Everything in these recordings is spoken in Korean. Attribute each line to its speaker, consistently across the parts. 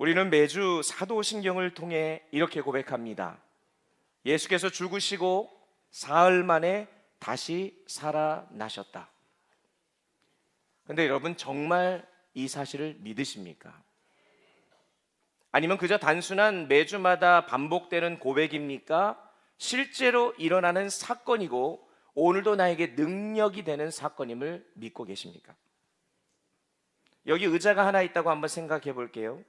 Speaker 1: 우리는 매주 사도신경을 통해 이렇게 고백합니다. 예수께서 죽으시고 사흘 만에 다시 살아나셨다. 근데 여러분, 정말 이 사실을 믿으십니까? 아니면 그저 단순한 매주마다 반복되는 고백입니까? 실제로 일어나는 사건이고 오늘도 나에게 능력이 되는 사건임을 믿고 계십니까? 여기 의자가 하나 있다고 한번 생각해 볼게요.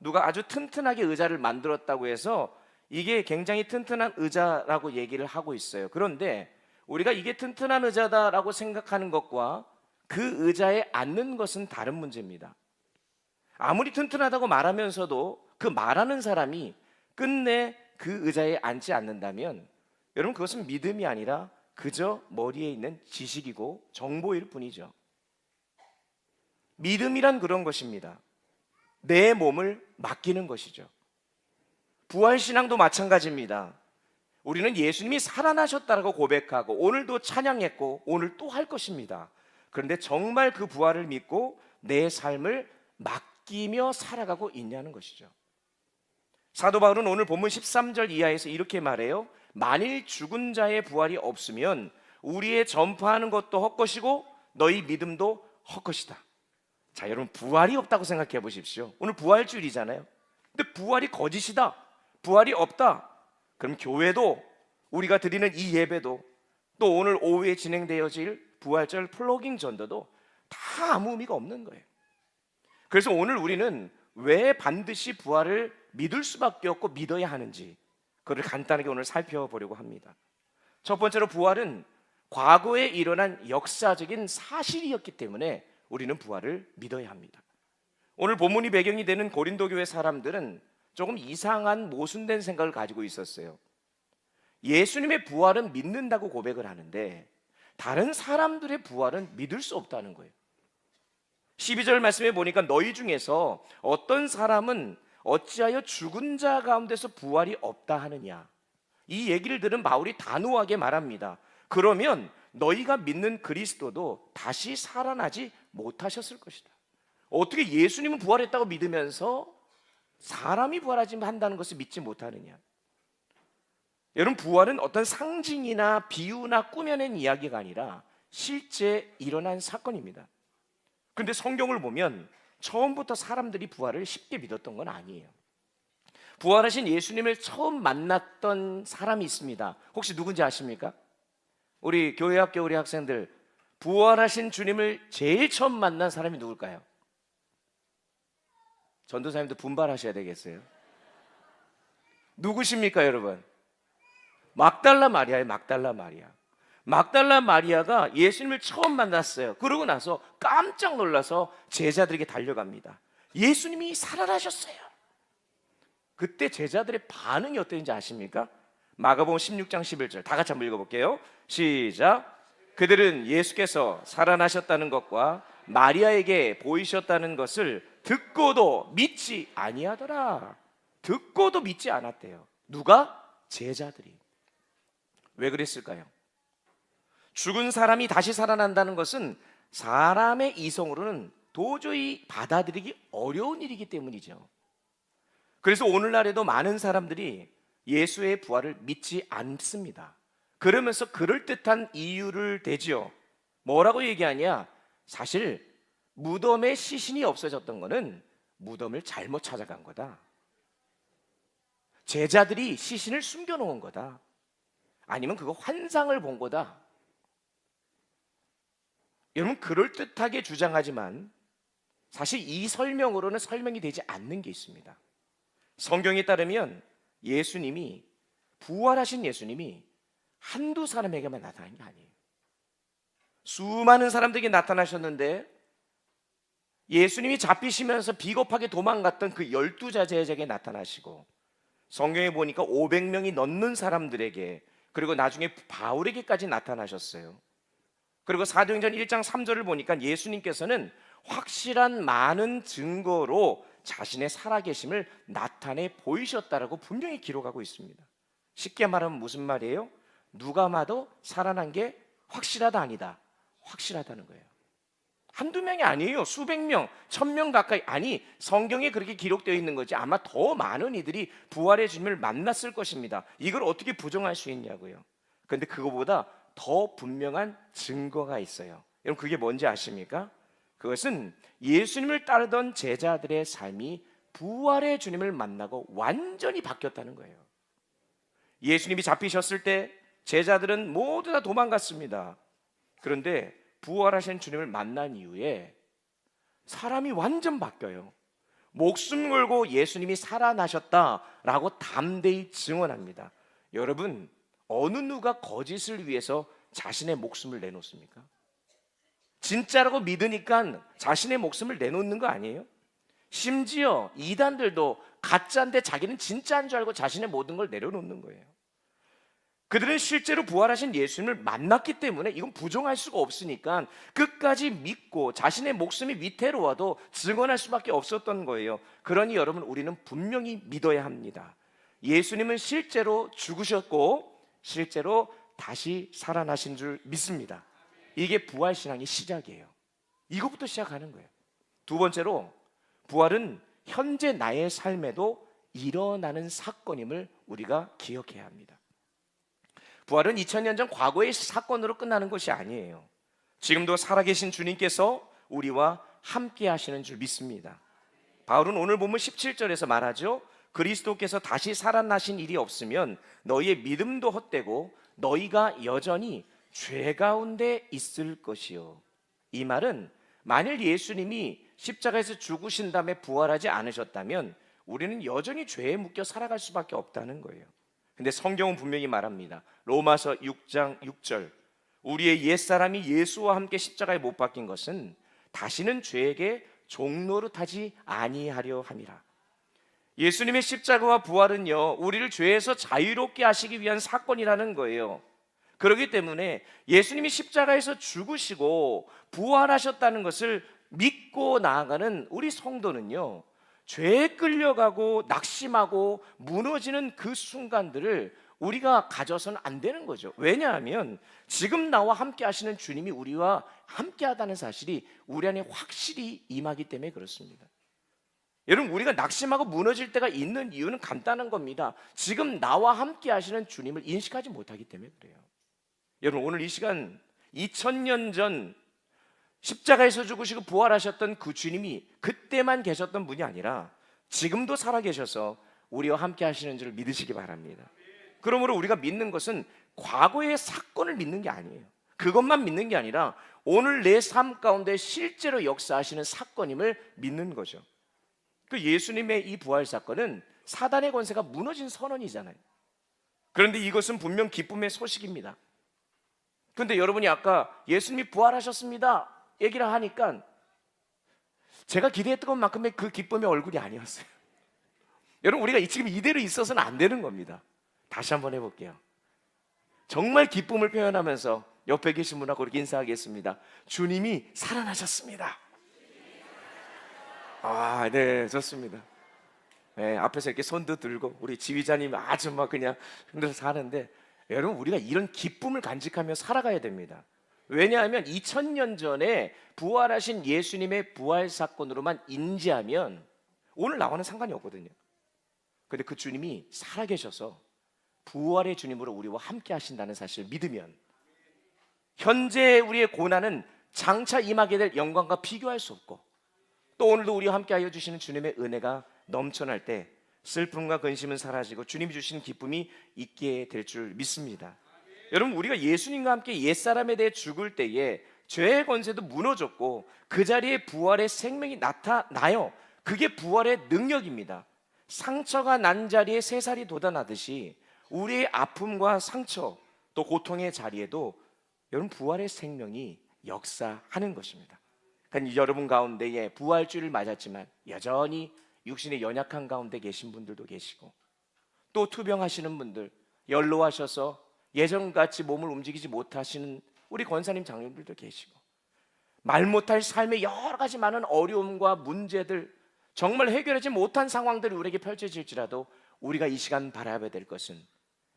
Speaker 1: 누가 아주 튼튼하게 의자를 만들었다고 해서 이게 굉장히 튼튼한 의자라고 얘기를 하고 있어요. 그런데 우리가 이게 튼튼한 의자다라고 생각하는 것과 그 의자에 앉는 것은 다른 문제입니다. 아무리 튼튼하다고 말하면서도 그 말하는 사람이 끝내 그 의자에 앉지 않는다면 여러분, 그것은 믿음이 아니라 그저 머리에 있는 지식이고 정보일 뿐이죠. 믿음이란 그런 것입니다. 내 몸을 맡기는 것이죠. 부활신앙도 마찬가지입니다. 우리는 예수님이 살아나셨다고 고백하고 오늘도 찬양했고 오늘 또 할 것입니다. 그런데 정말 그 부활을 믿고 내 삶을 맡기며 살아가고 있냐는 것이죠. 사도 바울은 오늘 본문 13절 이하에서 이렇게 말해요. 만일 죽은 자의 부활이 없으면 우리의 전파하는 것도 헛것이고 너희 믿음도 헛것이다. 자, 여러분, 부활이 없다고 생각해 보십시오. 오늘 부활주일이잖아요. 근데 부활이 거짓이다, 부활이 없다, 그럼 교회도, 우리가 드리는 이 예배도, 또 오늘 오후에 진행되어질 부활절 플로깅 전도도 다 아무 의미가 없는 거예요. 그래서 오늘 우리는 왜 반드시 부활을 믿을 수밖에 없고 믿어야 하는지, 그걸 간단하게 오늘 살펴보려고 합니다. 첫 번째로, 부활은 과거에 일어난 역사적인 사실이었기 때문에 우리는 부활을 믿어야 합니다. 오늘 본문이 배경이 되는 고린도 교회 사람들은 조금 이상한 모순된 생각을 가지고 있었어요. 예수님의 부활은 믿는다고 고백을 하는데 다른 사람들의 부활은 믿을 수 없다는 거예요. 12절 말씀에 보니까 너희 중에서 어떤 사람은 어찌하여 죽은 자 가운데서 부활이 없다 하느냐, 이 얘기를 들은 바울이 단호하게 말합니다. 그러면 너희가 믿는 그리스도도 다시 살아나지 못하셨을 것이다. 어떻게 예수님은 부활했다고 믿으면서 사람이 부활하지 한다는 것을 믿지 못하느냐. 여러분, 부활은 어떤 상징이나 비유나 꾸며낸 이야기가 아니라 실제 일어난 사건입니다. 그런데 성경을 보면 처음부터 사람들이 부활을 쉽게 믿었던 건 아니에요. 부활하신 예수님을 처음 만났던 사람이 있습니다. 혹시 누군지 아십니까? 우리 교회학교 우리 학생들, 부활하신 주님을 제일 처음 만난 사람이 누굴까요? 전도사님도 분발하셔야 되겠어요. 누구십니까, 여러분? 막달라 마리아예요. 막달라 마리아. 막달라 마리아가 예수님을 처음 만났어요. 그러고 나서 깜짝 놀라서 제자들에게 달려갑니다. 예수님이 살아나셨어요. 그때 제자들의 반응이 어땠는지 아십니까? 마가복음 16장 11절 다 같이 한번 읽어볼게요. 시작. 그들은 예수께서 살아나셨다는 것과 마리아에게 보이셨다는 것을 듣고도 믿지 아니하더라. 듣고도 믿지 않았대요. 누가? 제자들이. 왜 그랬을까요? 죽은 사람이 다시 살아난다는 것은 사람의 이성으로는 도저히 받아들이기 어려운 일이기 때문이죠. 그래서 오늘날에도 많은 사람들이 예수의 부활을 믿지 않습니다. 그러면서 그럴듯한 이유를 대지요. 뭐라고 얘기하냐? 사실 무덤에 시신이 없어졌던 거는 무덤을 잘못 찾아간 거다. 제자들이 시신을 숨겨놓은 거다. 아니면 그거 환상을 본 거다. 여러분, 그럴듯하게 주장하지만 사실 이 설명으로는 설명이 되지 않는 게 있습니다. 성경에 따르면 예수님이, 부활하신 예수님이 한두 사람에게만 나타난 게 아니에요. 수많은 사람들에게 나타나셨는데 예수님이 잡히시면서 비겁하게 도망갔던 그 12제자에게 나타나시고, 성경에 보니까 500명이 넘는 사람들에게, 그리고 나중에 바울에게까지 나타나셨어요. 그리고 사도행전 1장 3절을 보니까 예수님께서는 확실한 많은 증거로 자신의 살아계심을 나타내 보이셨다라고 분명히 기록하고 있습니다. 쉽게 말하면 무슨 말이에요? 누가 봐도 살아난 게 확실하다 아니다, 확실하다는 거예요. 한두 명이 아니에요. 수백 명, 1,000명 가까이. 아니, 성경에 그렇게 기록되어 있는 거지 아마 더 많은 이들이 부활의 주님을 만났을 것입니다. 이걸 어떻게 부정할 수 있냐고요. 그런데 그거보다 더 분명한 증거가 있어요. 여러분, 그게 뭔지 아십니까? 그것은 예수님을 따르던 제자들의 삶이 부활의 주님을 만나고 완전히 바뀌었다는 거예요. 예수님이 잡히셨을 때 제자들은 모두 다 도망갔습니다. 그런데 부활하신 주님을 만난 이후에 사람이 완전 바뀌어요. 목숨 걸고 예수님이 살아나셨다라고 담대히 증언합니다. 여러분, 어느 누가 거짓을 위해서 자신의 목숨을 내놓습니까? 진짜라고 믿으니까 자신의 목숨을 내놓는 거 아니에요? 심지어 이단들도 가짜인데 자기는 진짜인 줄 알고 자신의 모든 걸 내려놓는 거예요. 그들은 실제로 부활하신 예수님을 만났기 때문에 이건 부정할 수가 없으니까 끝까지 믿고 자신의 목숨이 위태로워도 증언할 수밖에 없었던 거예요. 그러니 여러분, 우리는 분명히 믿어야 합니다. 예수님은 실제로 죽으셨고 실제로 다시 살아나신 줄 믿습니다. 이게 부활신앙의 시작이에요. 이것부터 시작하는 거예요. 두 번째로, 부활은 현재 나의 삶에도 일어나는 사건임을 우리가 기억해야 합니다. 부활은 2000년 전 과거의 사건으로 끝나는 것이 아니에요. 지금도 살아계신 주님께서 우리와 함께 하시는 줄 믿습니다. 바울은 오늘 본문 17절에서 말하죠. 그리스도께서 다시 살아나신 일이 없으면 너희의 믿음도 헛되고 너희가 여전히 죄 가운데 있을 것이요. 이 말은 만일 예수님이 십자가에서 죽으신 다음에 부활하지 않으셨다면 우리는 여전히 죄에 묶여 살아갈 수밖에 없다는 거예요. 근데 성경은 분명히 말합니다. 로마서 6장 6절, 우리의 옛사람이 예수와 함께 십자가에 못 박힌 것은 다시는 죄에게 종노릇하지 아니하려 함이라. 예수님의 십자가와 부활은요, 우리를 죄에서 자유롭게 하시기 위한 사건이라는 거예요. 그렇기 때문에 예수님이 십자가에서 죽으시고 부활하셨다는 것을 믿고 나아가는 우리 성도는요, 죄에 끌려가고 낙심하고 무너지는 그 순간들을 우리가 가져서는 안 되는 거죠. 왜냐하면 지금 나와 함께 하시는 주님이 우리와 함께 하다는 사실이 우리 안에 확실히 임하기 때문에 그렇습니다. 여러분, 우리가 낙심하고 무너질 때가 있는 이유는 간단한 겁니다. 지금 나와 함께 하시는 주님을 인식하지 못하기 때문에 그래요. 여러분, 오늘 이 시간 2000년 전 십자가에서 죽으시고 부활하셨던 그 주님이 그때만 계셨던 분이 아니라 지금도 살아계셔서 우리와 함께 하시는 줄 믿으시기 바랍니다. 그러므로 우리가 믿는 것은 과거의 사건을 믿는 게 아니에요. 그것만 믿는 게 아니라 오늘 내 삶 가운데 실제로 역사하시는 사건임을 믿는 거죠. 그 예수님의 이 부활 사건은 사단의 권세가 무너진 선언이잖아요. 그런데 이것은 분명 기쁨의 소식입니다. 그런데 여러분이 아까 예수님이 부활하셨습니다 얘기를 하니까 제가 기대했던 것만큼의 그 기쁨의 얼굴이 아니었어요. 여러분, 우리가 지금 이대로 있어서는 안 되는 겁니다. 다시 한번 해볼게요. 정말 기쁨을 표현하면서 옆에 계신 분하고 이렇게 인사하겠습니다. 주님이 살아나셨습니다. 아, 네, 좋습니다. 네, 앞에서 이렇게 손도 들고 우리 지휘자님 아주 막 그냥 흔들어서 하는데, 여러분, 우리가 이런 기쁨을 간직하며 살아가야 됩니다. 왜냐하면 2000년 전에 부활하신 예수님의 부활 사건으로만 인지하면 오늘 나와는 상관이 없거든요. 그런데 그 주님이 살아계셔서 부활의 주님으로 우리와 함께 하신다는 사실을 믿으면 현재 우리의 고난은 장차 임하게 될 영광과 비교할 수 없고, 또 오늘도 우리와 함께 하여 주시는 주님의 은혜가 넘쳐날 때 슬픔과 근심은 사라지고 주님이 주시는 기쁨이 있게 될 줄 믿습니다. 여러분, 우리가 예수님과 함께 옛사람에 대해 죽을 때에 죄의 권세도 무너졌고 그 자리에 부활의 생명이 나타나요. 그게 부활의 능력입니다. 상처가 난 자리에 새살이 돋아나듯이 우리의 아픔과 상처 또 고통의 자리에도 여러분 부활의 생명이 역사하는 것입니다. 그러니까 여러분 가운데에 부활주를 맞았지만 여전히 육신의 연약한 가운데 계신 분들도 계시고, 또 투병하시는 분들, 연로하셔서 예전같이 몸을 움직이지 못하시는 우리 권사님 장로님들도 계시고, 말 못할 삶의 여러 가지 많은 어려움과 문제들, 정말 해결하지 못한 상황들이 우리에게 펼쳐질지라도 우리가 이 시간 바라봐야 될 것은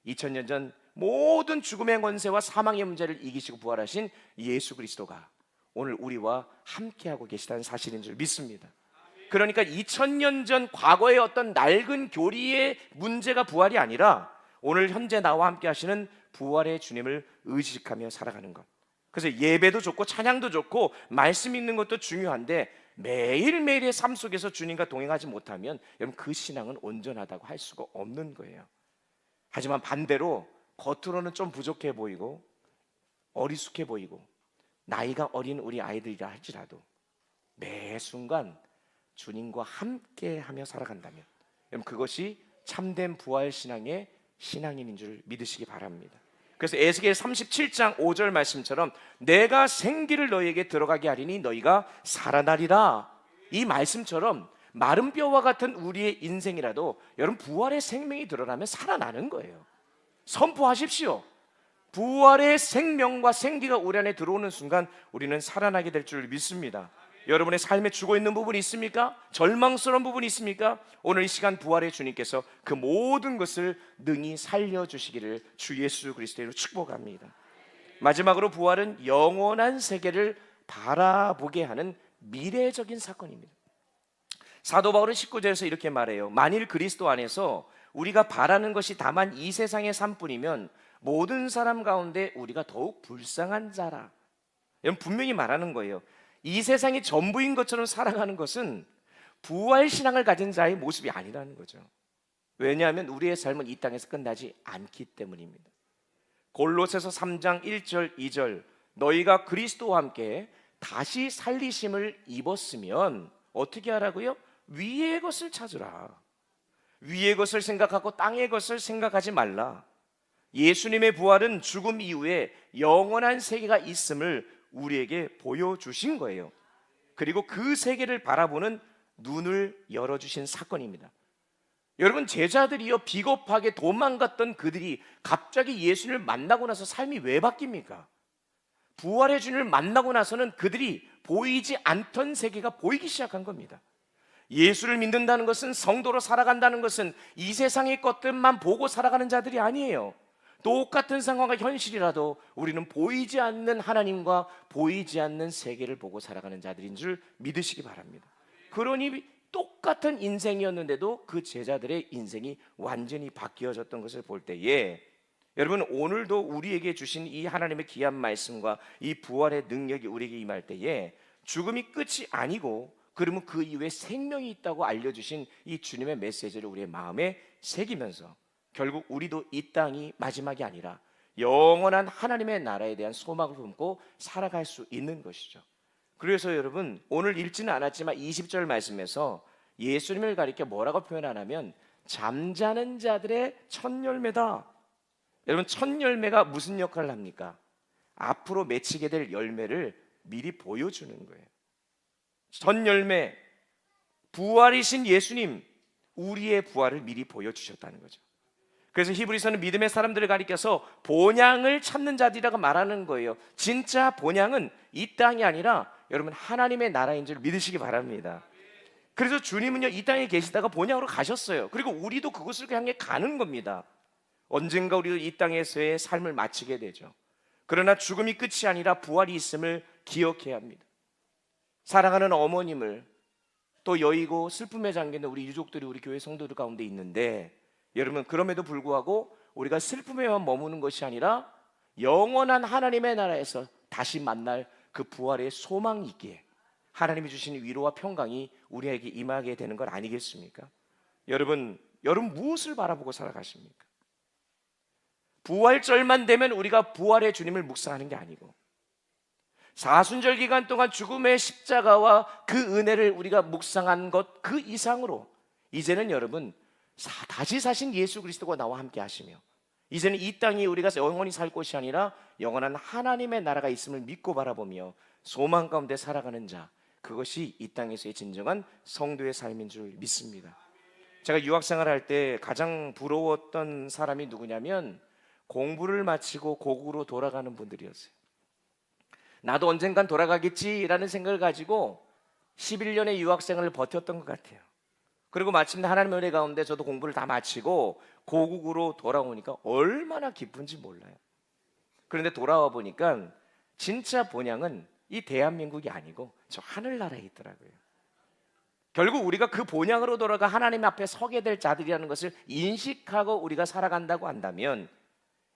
Speaker 1: 2000년 전 모든 죽음의 권세와 사망의 문제를 이기시고 부활하신 예수 그리스도가 오늘 우리와 함께하고 계시다는 사실인 줄 믿습니다. 그러니까 2000년 전 과거의 어떤 낡은 교리의 문제가 부활이 아니라 오늘 현재 나와 함께 하시는 부활의 주님을 의식하며 살아가는 것. 그래서 예배도 좋고 찬양도 좋고 말씀 읽는 것도 중요한데 매일매일의 삶 속에서 주님과 동행하지 못하면 여러분 그 신앙은 온전하다고 할 수가 없는 거예요. 하지만 반대로 겉으로는 좀 부족해 보이고 어리숙해 보이고 나이가 어린 우리 아이들이라 할지라도 매 순간 주님과 함께하며 살아간다면 여러분 그것이 참된 부활 신앙의 신앙인인 줄 믿으시기 바랍니다. 그래서 에스겔 37장 5절 말씀처럼 내가 생기를 너희에게 들어가게 하리니 너희가 살아나리라, 이 말씀처럼 마른 뼈와 같은 우리의 인생이라도 여러분 부활의 생명이 드러나면 살아나는 거예요. 선포하십시오. 부활의 생명과 생기가 우리 안에 들어오는 순간 우리는 살아나게 될 줄 믿습니다. 여러분의 삶에 죽어 있는 부분이 있습니까? 절망스러운 부분이 있습니까? 오늘 이 시간 부활의 주님께서 그 모든 것을 능히 살려주시기를 주 예수 그리스도로 축복합니다. 마지막으로 부활은 영원한 세계를 바라보게 하는 미래적인 사건입니다. 사도 바울은 19절에서 이렇게 말해요. 만일 그리스도 안에서 우리가 바라는 것이 다만 이 세상의 삶뿐이면 모든 사람 가운데 우리가 더욱 불쌍한 자라. 여러분 분명히 말하는 거예요. 이 세상이 전부인 것처럼 살아가는 것은 부활 신앙을 가진 자의 모습이 아니라는 거죠. 왜냐하면 우리의 삶은 이 땅에서 끝나지 않기 때문입니다. 골로새서 3장 1절 2절 너희가 그리스도와 함께 다시 살리심을 입었으면 어떻게 하라고요? 위의 것을 찾으라. 위의 것을 생각하고 땅의 것을 생각하지 말라. 예수님의 부활은 죽음 이후에 영원한 세계가 있음을 우리에게 보여주신 거예요. 그리고 그 세계를 바라보는 눈을 열어주신 사건입니다. 여러분 제자들이요 비겁하게 도망갔던 그들이 갑자기 예수님을 만나고 나서 삶이 왜 바뀝니까? 부활의 주님을 만나고 나서는 그들이 보이지 않던 세계가 보이기 시작한 겁니다. 예수를 믿는다는 것은, 성도로 살아간다는 것은 이 세상의 것들만 보고 살아가는 자들이 아니에요. 똑같은 상황과 현실이라도 우리는 보이지 않는 하나님과 보이지 않는 세계를 보고 살아가는 자들인 줄 믿으시기 바랍니다. 그러니 똑같은 인생이었는데도 그 제자들의 인생이 완전히 바뀌어졌던 것을 볼 때에 여러분 오늘도 우리에게 주신 이 하나님의 귀한 말씀과 이 부활의 능력이 우리에게 임할 때에 죽음이 끝이 아니고 그러면 그 이후에 생명이 있다고 알려주신 이 주님의 메시지를 우리의 마음에 새기면서 결국 우리도 이 땅이 마지막이 아니라 영원한 하나님의 나라에 대한 소망을 품고 살아갈 수 있는 것이죠. 그래서 여러분 오늘 읽지는 않았지만 20절 말씀에서 예수님을 가리켜 뭐라고 표현하냐면 잠자는 자들의 첫 열매다. 여러분 첫 열매가 무슨 역할을 합니까? 앞으로 맺히게 될 열매를 미리 보여주는 거예요. 첫 열매, 부활이신 예수님, 우리의 부활을 미리 보여주셨다는 거죠. 그래서 히브리서는 믿음의 사람들을 가리켜서 본향을 찾는 자들이라고 말하는 거예요. 진짜 본향은 이 땅이 아니라 여러분 하나님의 나라인 줄 믿으시기 바랍니다. 그래서 주님은요 이 땅에 계시다가 본향으로 가셨어요. 그리고 우리도 그곳을 향해 가는 겁니다. 언젠가 우리도 이 땅에서의 삶을 마치게 되죠. 그러나 죽음이 끝이 아니라 부활이 있음을 기억해야 합니다. 사랑하는 어머님을 또 여의고 슬픔에 잠기는 우리 유족들이 우리 교회 성도들 가운데 있는데 여러분 그럼에도 불구하고 우리가 슬픔에만 머무는 것이 아니라 영원한 하나님의 나라에서 다시 만날 그 부활의 소망이 있기에 하나님이 주신 위로와 평강이 우리에게 임하게 되는 것 아니겠습니까? 여러분 무엇을 바라보고 살아가십니까? 부활절만 되면 우리가 부활의 주님을 묵상하는 게 아니고 사순절 기간 동안 죽음의 십자가와 그 은혜를 우리가 묵상한 것 그 이상으로 이제는 여러분 다시 사신 예수 그리스도가 나와 함께 하시며 이제는 이 땅이 우리가 영원히 살 곳이 아니라 영원한 하나님의 나라가 있음을 믿고 바라보며 소망 가운데 살아가는 자, 그것이 이 땅에서의 진정한 성도의 삶인 줄 믿습니다. 제가 유학생활 할 때 가장 부러웠던 사람이 누구냐면 공부를 마치고 고국으로 돌아가는 분들이었어요. 나도 언젠간 돌아가겠지라는 생각을 가지고 11년의 유학생을 버텼던 것 같아요. 그리고 마침내 하나님의 은혜 가운데 저도 공부를 다 마치고 고국으로 돌아오니까 얼마나 기쁜지 몰라요. 그런데 돌아와 보니까 진짜 본향은 이 대한민국이 아니고 저 하늘나라에 있더라고요. 결국 우리가 그 본향으로 돌아가 하나님 앞에 서게 될 자들이라는 것을 인식하고 우리가 살아간다고 한다면,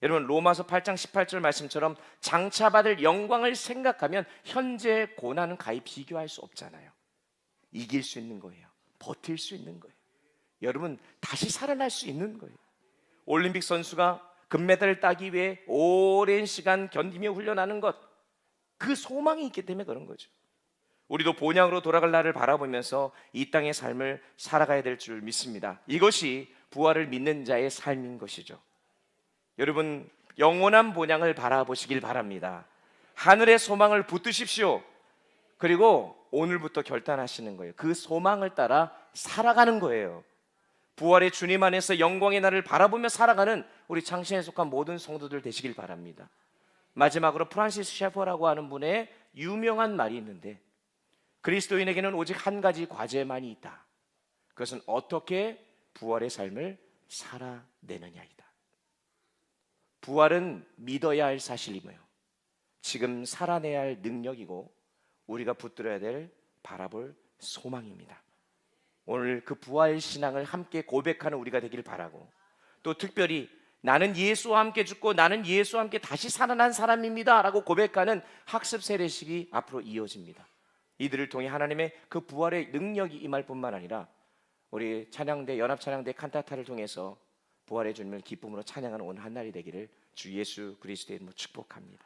Speaker 1: 여러분 로마서 8장 18절 말씀처럼 장차받을 영광을 생각하면 현재 고난은 가히 비교할 수 없잖아요. 이길 수 있는 거예요. 버틸 수 있는 거예요. 여러분 다시 살아날 수 있는 거예요. 올림픽 선수가 금메달을 따기 위해 오랜 시간 견디며 훈련하는 것, 그 소망이 있기 때문에 그런 거죠. 우리도 본향으로 돌아갈 날을 바라보면서 이 땅의 삶을 살아가야 될 줄 믿습니다. 이것이 부활을 믿는 자의 삶인 것이죠. 여러분 영원한 본향을 바라보시길 바랍니다. 하늘의 소망을 붙드십시오. 그리고 오늘부터 결단하시는 거예요. 그 소망을 따라 살아가는 거예요. 부활의 주님 안에서 영광의 날을 바라보며 살아가는 우리 창신에 속한 모든 성도들 되시길 바랍니다. 마지막으로 프란시스 셰퍼라고 하는 분의 유명한 말이 있는데, 그리스도인에게는 오직 한 가지 과제만이 있다. 그것은 어떻게 부활의 삶을 살아내느냐이다. 부활은 믿어야 할 사실이며 지금 살아내야 할 능력이고 우리가 붙들어야 될 바라볼 소망입니다. 오늘 그 부활 신앙을 함께 고백하는 우리가 되길 바라고, 또 특별히 나는 예수와 함께 죽고 나는 예수와 함께 다시 살아난 사람입니다 라고 고백하는 학습 세례식이 앞으로 이어집니다. 이들을 통해 하나님의 그 부활의 능력이 임할 뿐만 아니라 우리 찬양대, 연합찬양대 칸타타를 통해서 부활의 주님을 기쁨으로 찬양하는 오늘 한 날이 되기를 주 예수 그리스도의 이름으로 축복합니다.